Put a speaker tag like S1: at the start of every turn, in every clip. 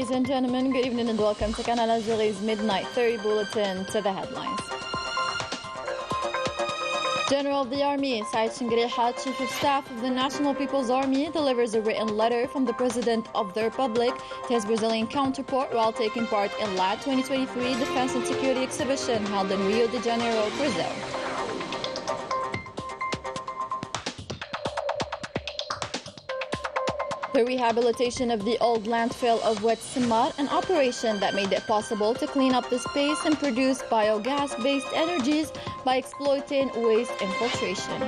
S1: Ladies and gentlemen, good evening and welcome to Canal Algérie's Midnight 30 Bulletin. To the headlines. General of the Army, Saïd Chinguiriha, Chief of Staff of the National People's Army, delivers a written letter from the President of the Republic to his Brazilian counterpart while taking part in LAD 2023 Defense and Security Exhibition held in Rio de Janeiro, Brazil. The rehabilitation of the old landfill of Wet Samar, an operation that made it possible to clean up the space and produce biogas-based energies by exploiting waste infiltration.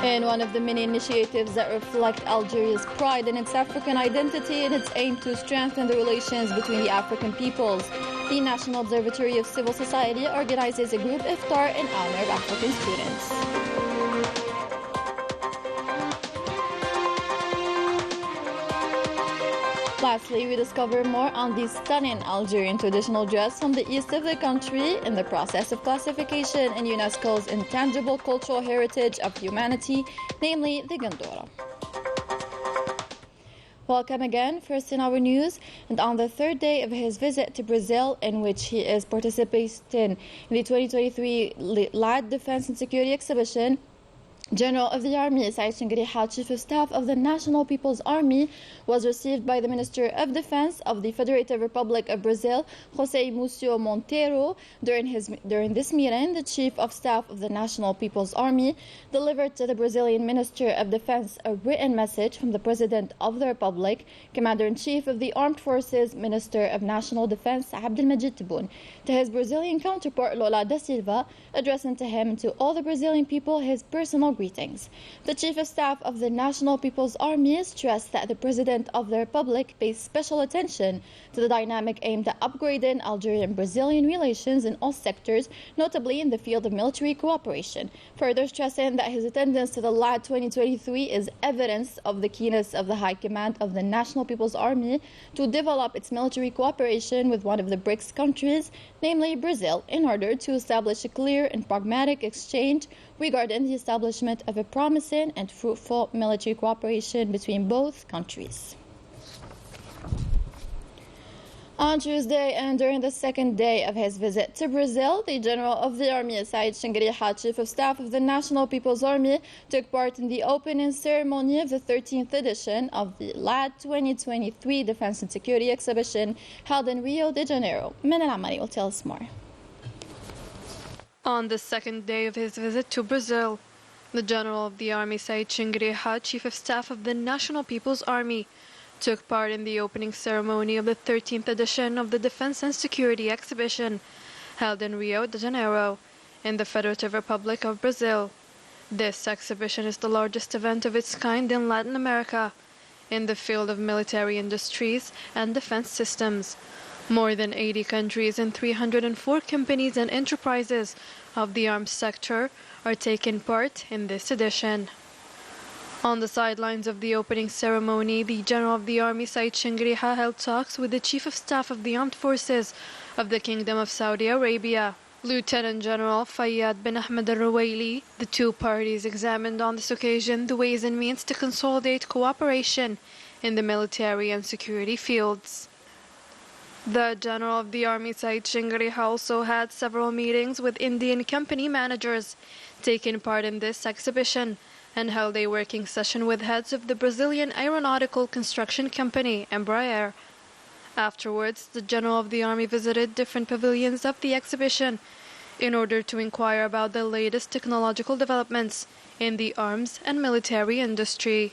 S1: In one of the many initiatives that reflect Algeria's pride in its African identity and its aim to strengthen the relations between the African peoples, the National Observatory of Civil Society organizes a group iftar in honor of African students. Lastly, we discover more on the stunning Algerian traditional dress from the east of the country in the process of classification in UNESCO's Intangible Cultural Heritage of Humanity, namely the Gandora. Welcome again. First in our news, and on the third day of his visit to Brazil, in which he is participating in the 2023 LAD Defense and Security Exhibition, General of the Army, Saïd Chinguiriha, Chief of Staff of the National People's Army, was received by the Minister of Defense of the Federative Republic of Brazil, José Múcio Monteiro. During this meeting, the Chief of Staff of the National People's Army delivered to the Brazilian Minister of Defense a written message from the President of the Republic, Commander-in-Chief of the Armed Forces, Minister of National Defense, Abdelmajid Tebboune, to his Brazilian counterpart, Lula da Silva, addressing to him and to all the Brazilian people his personal greetings. The Chief of Staff of the National People's Army stressed that the President of the Republic pays special attention to the dynamic aimed at upgrading Algerian-Brazilian relations in all sectors, notably in the field of military cooperation, further stressing that his attendance to the LAD 2023 is evidence of the keenness of the High Command of the National People's Army to develop its military cooperation with one of the BRICS countries, namely Brazil, in order to establish a clear and pragmatic exchange regarding the establishment of a promising and fruitful military cooperation between both countries. On Tuesday, and during the second day of his visit to Brazil, the General of the Army, Saïd Chinguiriha, Chief of Staff of the National People's Army, took part in the opening ceremony of the 13th edition of the LAD 2023 Defense and Security Exhibition held in Rio de Janeiro. Manal Amari will tell us more.
S2: On the second day of his visit to Brazil, the General of the Army, Saïd Chinguiriha, Chief of Staff of the National People's Army, took part in the opening ceremony of the 13th edition of the Defense and Security Exhibition, held in Rio de Janeiro, in the Federative Republic of Brazil. This exhibition is the largest event of its kind in Latin America, in the field of military industries and defense systems. More than 80 countries and 304 companies and enterprises of the arms sector are taking part in this edition. On the sidelines of the opening ceremony, the General of the Army, Saïd Chinguiriha, held talks with the Chief of Staff of the Armed Forces of the Kingdom of Saudi Arabia, Lieutenant General Fayyad bin Ahmed al-Ruwaili. The two parties examined on this occasion the ways and means to consolidate cooperation in the military and security fields. The General of the Army, Saïd Chinguiriha, also had several meetings with Indian company managers taking part in this exhibition, and held a working session with heads of the Brazilian aeronautical construction company, Embraer. Afterwards, the General of the Army visited different pavilions of the exhibition in order to inquire about the latest technological developments in the arms and military industry.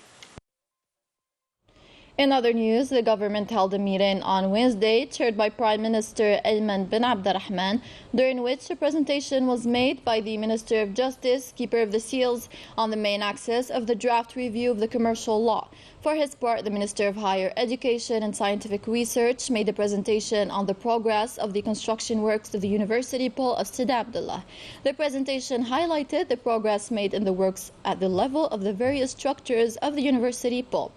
S1: In other news, the government held a meeting on Wednesday chaired by Prime Minister Ayman bin Abdurrahman, during which a presentation was made by the Minister of Justice, Keeper of the Seals, on the main axis of the draft review of the commercial law. For his part, the Minister of Higher Education and Scientific Research made a presentation on the progress of the construction works of the University Pole of Sidi Abdullah. The presentation highlighted the progress made in the works at the level of the various structures of the University Pole.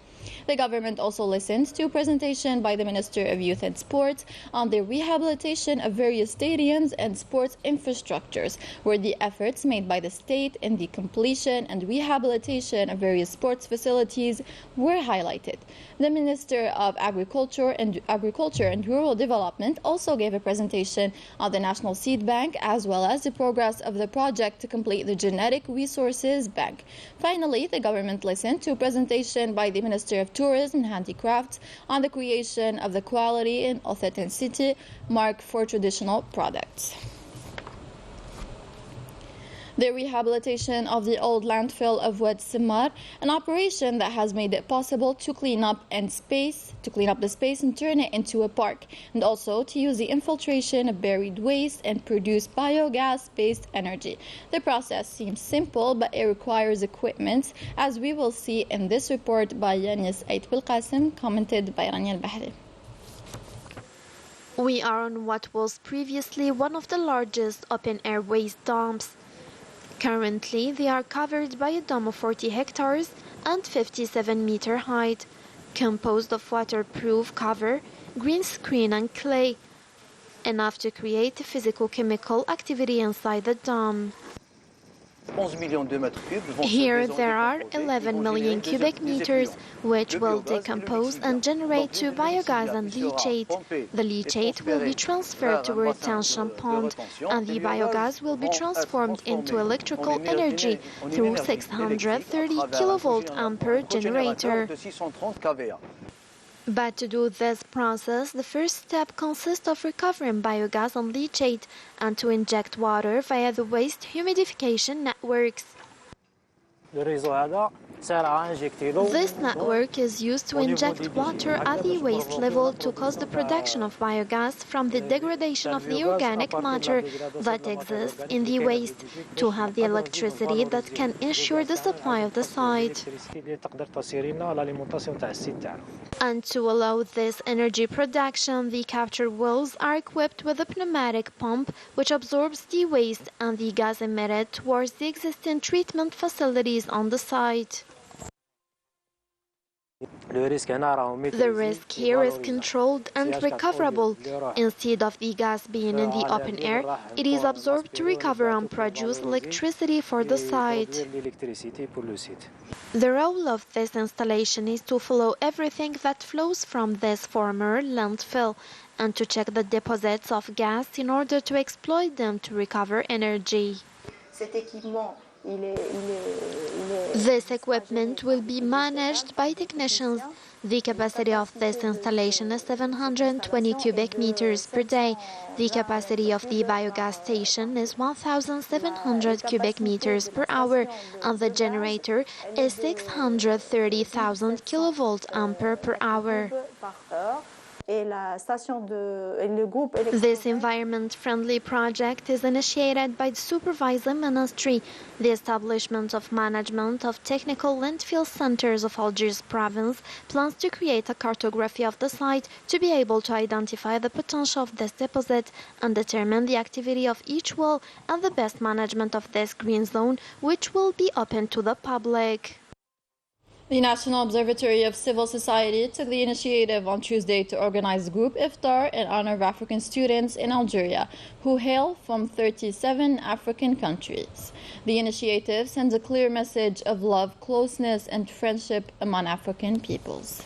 S1: The government also listened to a presentation by the Minister of Youth and Sports on the rehabilitation of various stadiums and sports infrastructures, where the efforts made by the state in the completion and rehabilitation of various sports facilities were highlighted. The Minister of Agriculture and Rural Development also gave a presentation on the National Seed Bank, as well as the progress of the project to complete the Genetic Resources Bank. Finally, the government listened to a presentation by the Minister of Tourism and Handicrafts on the creation of the quality and authenticity mark for traditional products. The rehabilitation of the old landfill of Wad Samar, an operation that has made it possible to clean up the space and turn it into a park, and also to use the infiltration of buried waste and produce biogas-based energy. The process seems simple, but it requires equipment, as we will see in this report by Yanis Ait Bilqasim, commented by Rania Al-Bahri.
S3: We are on what was previously one of the largest open-air waste dumps. Currently, they are covered by a dome of 40 hectares and 57-meter height, composed of waterproof cover, green screen and clay, enough to create physico-chemical activity inside the dome. Here there are 11 million cubic meters, which will decompose and generate to biogas and leachate. The leachate will be transferred to a retention pond, and the biogas will be transformed into electrical energy through 630 kilovolt ampere generator. But to do this process, the first step consists of recovering biogas and leachate and to inject water via the waste humidification networks. This network is used to inject water at the waste level to cause the production of biogas from the degradation of the organic matter that exists in the waste, to have the electricity that can ensure the supply of the site. And to allow this energy production, the capture wells are equipped with a pneumatic pump which absorbs the waste and the gas emitted towards the existing treatment facilities on the site. The risk here is controlled and recoverable. Instead of the gas being in the open air, it is absorbed to recover and produce electricity for the site. The role of this installation is to follow everything that flows from this former landfill and to check the deposits of gas in order to exploit them to recover energy. This equipment will be managed by technicians. The capacity of this installation is 720 cubic meters per day. The capacity of the biogas station is 1,700 cubic meters per hour, and the generator is 630,000 kilovolt ampere per hour. This environment-friendly project is initiated by the Supervising Ministry. The establishment of management of technical landfill centers of Algiers province plans to create a cartography of the site to be able to identify the potential of this deposit and determine the activity of each well and the best management of this green zone, which will be open to the public.
S1: The National Observatory of Civil Society took the initiative on Tuesday to organize group iftar in honor of African students in Algeria who hail from 37 African countries. The initiative sends a clear message of love, closeness, and friendship among African peoples.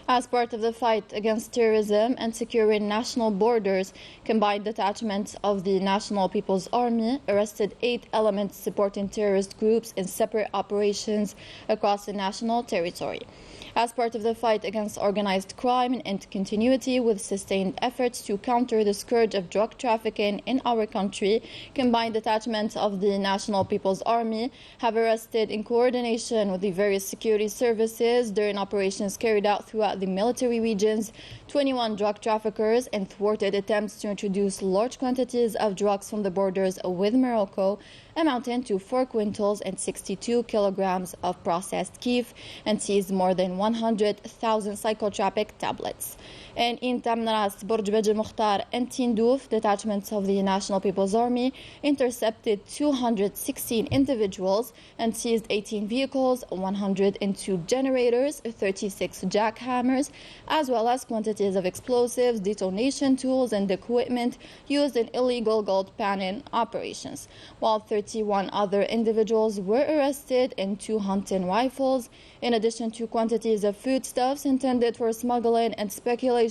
S1: As part of the fight against terrorism and securing national borders, combined detachments of the National People's Army arrested 8 elements supporting terrorist groups in separate operations across the national territory. As part of the fight against organized crime and in continuity with sustained efforts to counter the scourge of drug trafficking in our country, combined detachments of the National People's Army have arrested in coordination with the various security services during operations carried out throughout the military regions 21 drug traffickers and thwarted attempts to introduce large quantities of drugs from the borders with Morocco amounting to 4 quintals and 62 kilograms of processed keef, and seized more than 100,000 psychotropic tablets. And in Tamnaras, Burj Beji Mukhtar, and Tindouf, detachments of the National People's Army intercepted 216 individuals and seized 18 vehicles, 102 generators, 36 jackhammers, as well as quantities of explosives, detonation tools, and equipment used in illegal gold panning operations, while 31 other individuals were arrested and 2 hunting rifles, in addition to quantities of foodstuffs intended for smuggling and speculation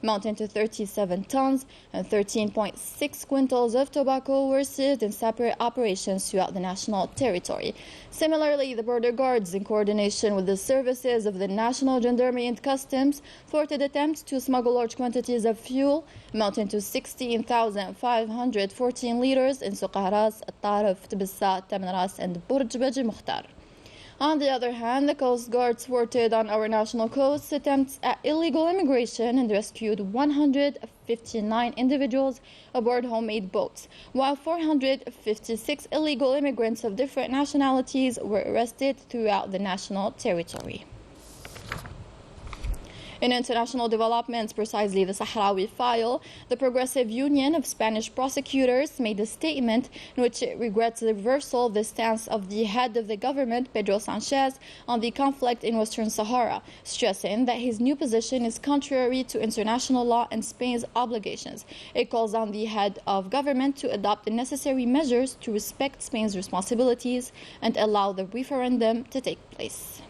S1: amounting to 37 tons, and 13.6 quintals of tobacco were seized in separate operations throughout the national territory. Similarly, the border guards, in coordination with the services of the National Gendarmerie and Customs, thwarted attempts to smuggle large quantities of fuel amounting to 16,514 liters in Suqaras, Tarif, Tibissa, Tamnaras, and Burj Beji Mukhtar. On the other hand, the Coast Guard thwarted on our national coast attempts at illegal immigration and rescued 159 individuals aboard homemade boats, while 456 illegal immigrants of different nationalities were arrested throughout the national territory. In international developments, precisely the Sahrawi file, the Progressive Union of Spanish Prosecutors made a statement in which it regrets the reversal of the stance of the head of the government, Pedro Sanchez, on the conflict in Western Sahara, stressing that his new position is contrary to international law and Spain's obligations. It calls on the head of government to adopt the necessary measures to respect Spain's responsibilities and allow the referendum to take place.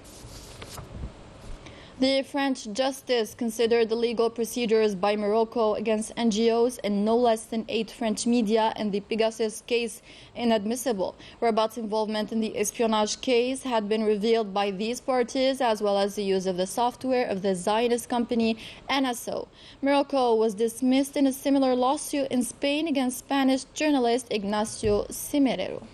S1: The French justice considered the legal procedures by Morocco against NGOs and no less than 8 French media in the Pegasus case inadmissible. Rabat's involvement in the espionage case had been revealed by these parties, as well as the use of the software of the Zionist company NSO. Morocco was dismissed in a similar lawsuit in Spain against Spanish journalist Ignacio Cimerero.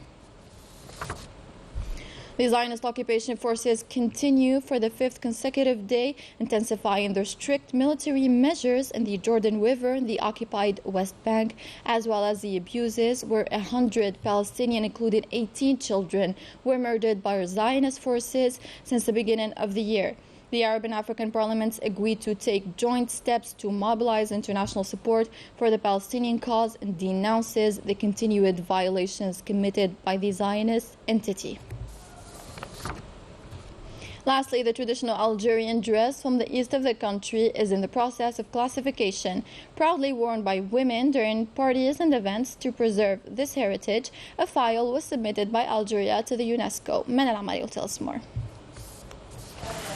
S1: The Zionist occupation forces continue for the 5th consecutive day, intensifying their strict military measures in the Jordan River in the occupied West Bank, as well as the abuses where 100 Palestinians, including 18 children, were murdered by Zionist forces since the beginning of the year. The Arab and African parliaments agreed to take joint steps to mobilize international support for the Palestinian cause and denounces the continued violations committed by the Zionist entity. Lastly, the traditional Algerian dress from the east of the country is in the process of classification, proudly worn by women during parties and events. To preserve this heritage, a file was submitted by Algeria to the UNESCO. Manal Amari will tell us more.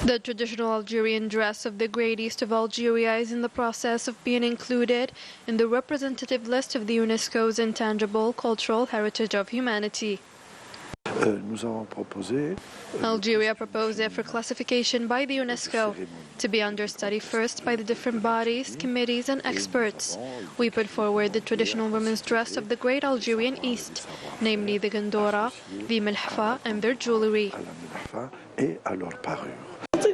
S2: The traditional Algerian dress of the Great East of Algeria is in the process of being included in the representative list of the UNESCO's Intangible Cultural Heritage of Humanity. Algeria proposed it for classification by the UNESCO to be under study first by the different bodies, committees and experts. We put forward the traditional women's dress of the Great Algerian East, namely the Gandora, the Milhfa and their jewellery. It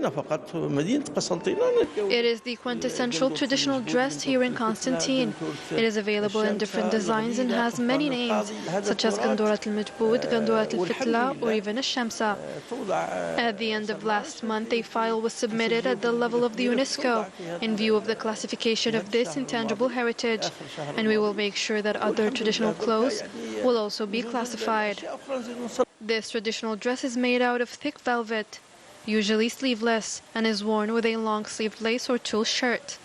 S2: is the quintessential traditional dress here in Constantine. It is available in different designs and has many names, such as Gandorat al-Majboud, Gandorat al-Fitla, or even a Shamsa. At the end of last month, a file was submitted at the level of the UNESCO in view of the classification of this intangible heritage, and we will make sure that other traditional clothes will also be classified. This traditional dress is made out of thick velvet, usually sleeveless, and is worn with a long-sleeved lace or tulle shirt.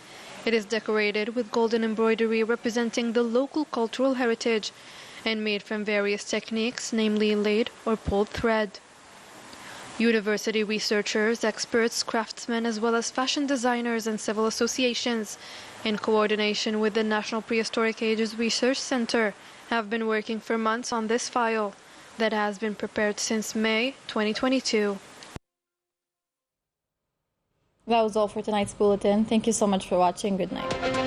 S2: It is decorated with golden embroidery representing the local cultural heritage and made from various techniques, namely laid or pulled thread. University researchers, experts, craftsmen, as well as fashion designers and civil associations, in coordination with the National Prehistoric Ages Research Center, have been working for months on this file that has been prepared since May 2022.
S1: That was all for tonight's bulletin. Thank you so much for watching. Good night.